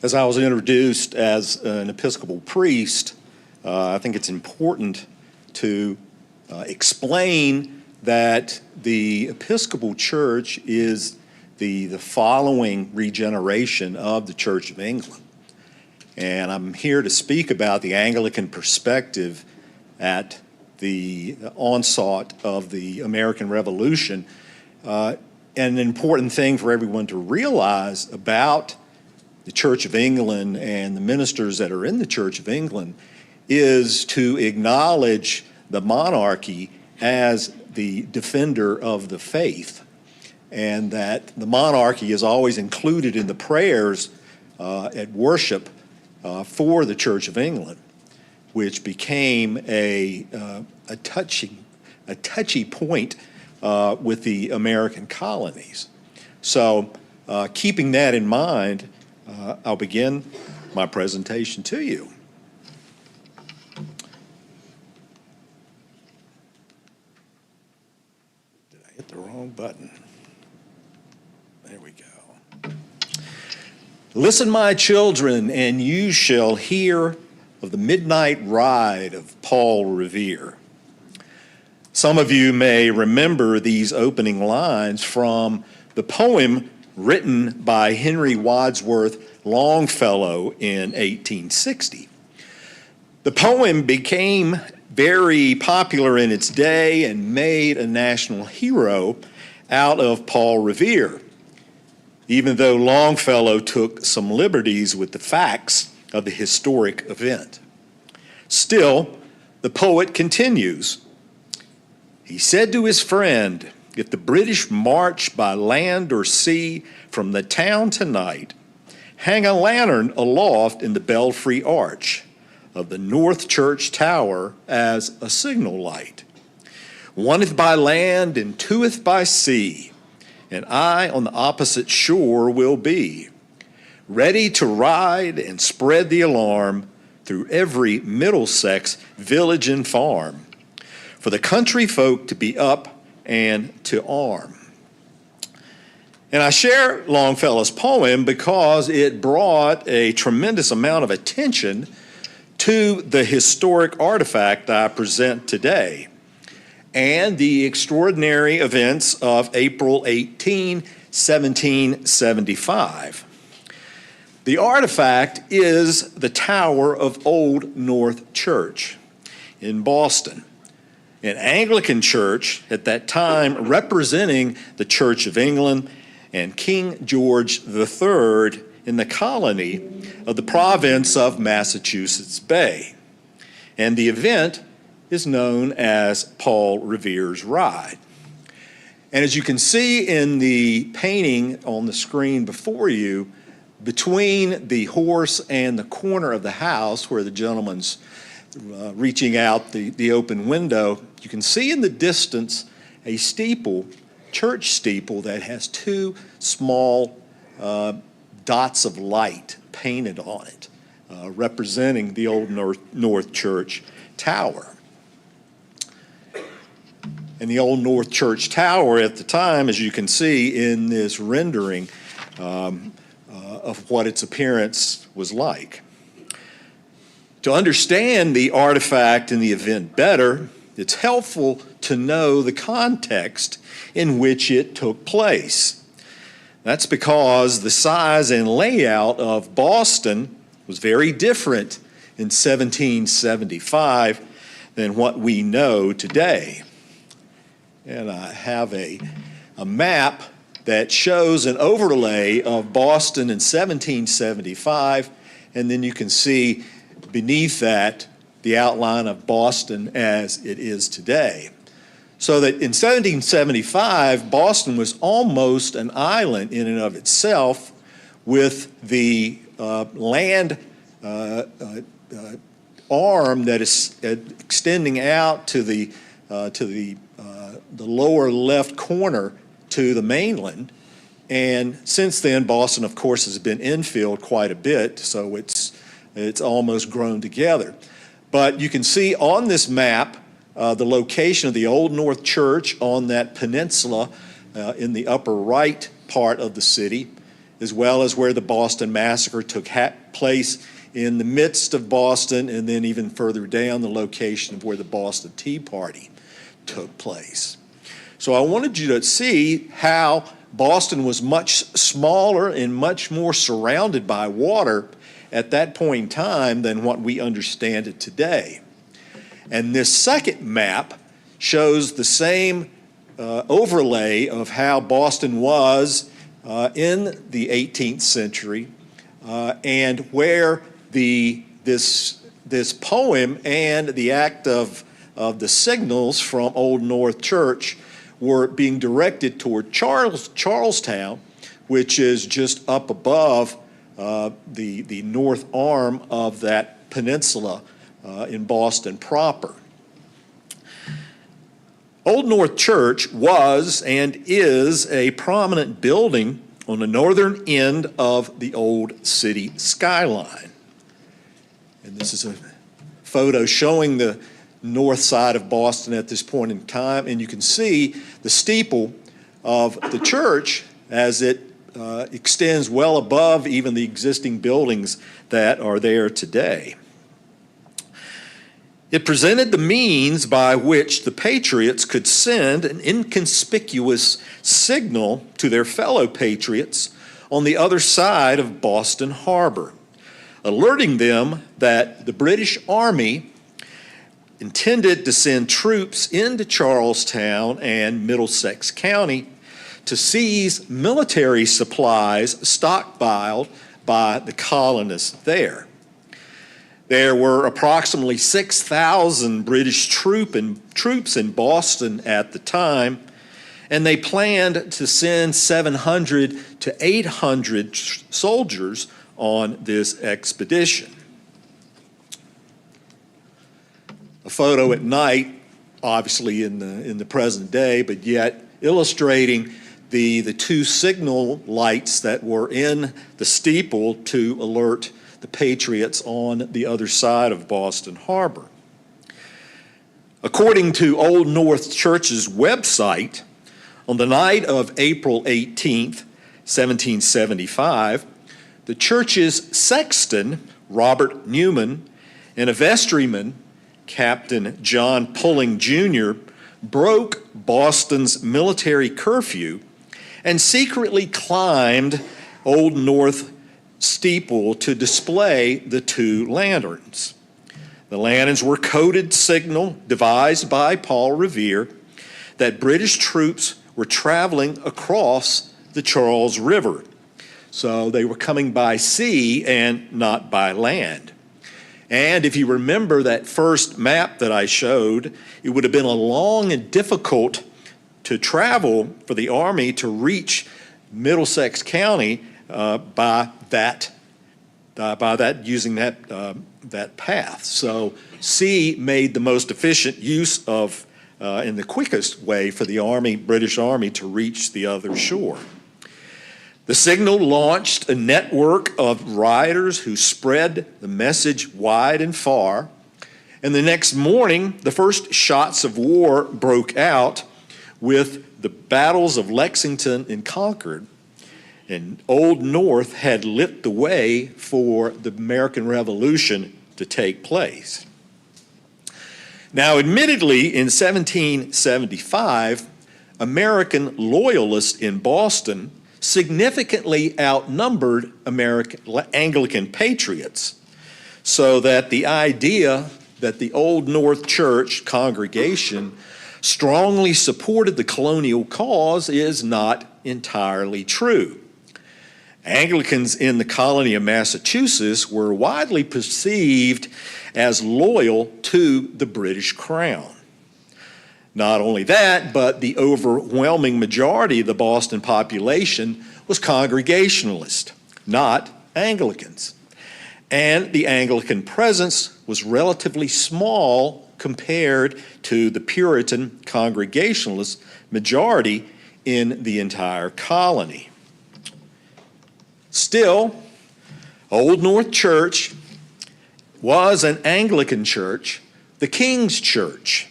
As I was introduced as an Episcopal priest, I think it's important to explain that the Episcopal Church is the following regeneration of the Church of England. And I'm here to speak about the Anglican perspective at the onset of the American Revolution. And an important thing for everyone to realize about the Church of England and the ministers that are in the Church of England is to acknowledge the monarchy as the defender of the faith, and that the monarchy is always included in the prayers at worship for the Church of England, which became a touchy point with the American colonies. So keeping that in mind, I'll begin my presentation to you. Did I hit the wrong button? There we go. Listen, my children, and you shall hear of the midnight ride of Paul Revere. Some of you may remember these opening lines from the poem written by Henry Wadsworth Longfellow in 1860. The poem became very popular in its day and made a national hero out of Paul Revere, even though Longfellow took some liberties with the facts of the historic event. Still, the poet continues. He said to his friend, "If the British march by land or sea from the town tonight, hang a lantern aloft in the belfry arch of the North Church Tower as a signal light. Oneth by land and twoeth by sea, and I on the opposite shore will be, ready to ride and spread the alarm through every Middlesex village and farm, for the country folk to be up and to arm." And I share Longfellow's poem because it brought a tremendous amount of attention to the historic artifact I present today and the extraordinary events of April 18, 1775. The artifact is the tower of Old North Church in Boston, an Anglican church at that time representing the Church of England and King George III in the colony of the province of Massachusetts Bay. And the event is known as Paul Revere's Ride. And as you can see in the painting on the screen before you, between the horse and the corner of the house where the gentleman's reaching out the open window, you can see in the distance a steeple, church steeple, that has two small dots of light painted on it, representing the Old North Church Tower. And the Old North Church Tower at the time, as you can see in this rendering of what its appearance was like. To understand the artifact and the event better, it's helpful to know the context in which it took place. That's because the size and layout of Boston was very different in 1775 than what we know today. And I have a map that shows an overlay of Boston in 1775, and then you can see beneath that the outline of Boston as it is today. So that in 1775, Boston was almost an island in and of itself, with the land arm that is extending out to the lower left corner to the mainland. And since then, Boston, of course, has been infilled quite a bit, so it's almost grown together. But you can see on this map the location of the Old North Church on that peninsula in the upper right part of the city. as well as where the Boston Massacre took place in the midst of Boston, and then even further down, the location of where the Boston Tea Party took place. So I wanted you to see how Boston was much smaller and much more surrounded by water at that point in time than what we understand it today. And this second map shows the same overlay of how Boston was in the 18th century and where this poem and the act of the signals from Old North Church were being directed toward Charlestown, which is just up above the north arm of that peninsula in Boston proper. Old North Church was and is a prominent building on the northern end of the old city skyline. And this is a photo showing the north side of Boston at this point in time, and you can see the steeple of the church as it extends well above even the existing buildings that are there today. It presented the means by which the patriots could send an inconspicuous signal to their fellow patriots on the other side of Boston Harbor, alerting them that the British Army intended to send troops into Charlestown and Middlesex County to seize military supplies stockpiled by the colonists there. There were approximately 6,000 British troops in Boston at the time, and they planned to send 700 to 800 soldiers on this expedition. A photo at night, obviously in the present day, but yet illustrating the two signal lights that were in the steeple to alert the patriots on the other side of Boston Harbor. According to Old North Church's website, on the night of April 18th, 1775, the church's sexton, Robert Newman, and a vestryman, Captain John Pulling Jr., broke Boston's military curfew and secretly climbed Old North steeple to display the two lanterns. The lanterns were coded signal devised by Paul Revere that British troops were traveling across the Charles River. So they were coming by sea and not by land. And if you remember that first map that I showed, it would have been a long and difficult to travel for the Army to reach Middlesex County using that path. So sea made the most efficient use of and the quickest way for the British Army to reach the other shore. The signal launched a network of riders who spread the message wide and far, and the next morning the first shots of war broke out with the battles of Lexington and Concord. And Old North had lit the way for the American Revolution to take place. Now, admittedly, in 1775, American loyalists in Boston significantly outnumbered Anglican patriots, so that the idea that the Old North Church congregation strongly supported the colonial cause is not entirely true. Anglicans in the colony of Massachusetts were widely perceived as loyal to the British Crown. Not only that, but the overwhelming majority of the Boston population was Congregationalist, not Anglicans. And the Anglican presence was relatively small compared to the Puritan Congregationalist majority in the entire colony. Still, Old North Church was an Anglican church, the King's Church,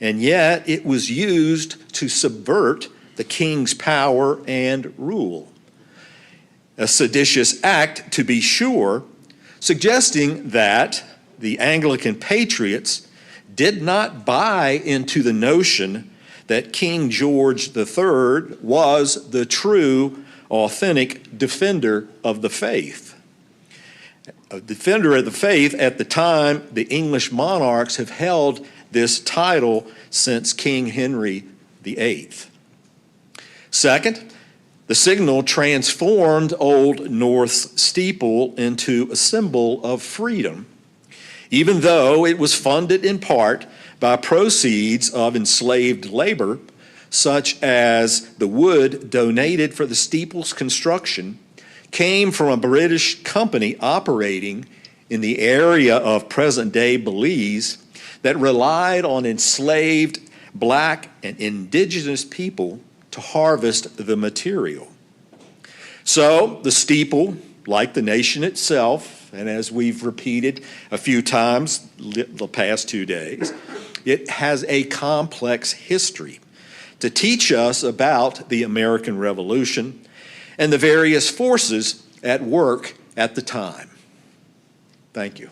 and yet it was used to subvert the king's power and rule. a seditious act to be sure, suggesting that the Anglican patriots did not buy into the notion that King George III was the true, authentic defender of the faith. A defender of the faith at the time, the English monarchs have held this title since King Henry VIII. Second, the signal transformed Old North's steeple into a symbol of freedom, even though it was funded in part by proceeds of enslaved labor, such as the wood donated for the steeple's construction came from a British company operating in the area of present-day Belize that relied on enslaved black and indigenous people to harvest the material. So the steeple, like the nation itself, and as we've repeated a few times the past 2 days, it has a complex history to teach us about the American Revolution and the various forces at work at the time. Thank you.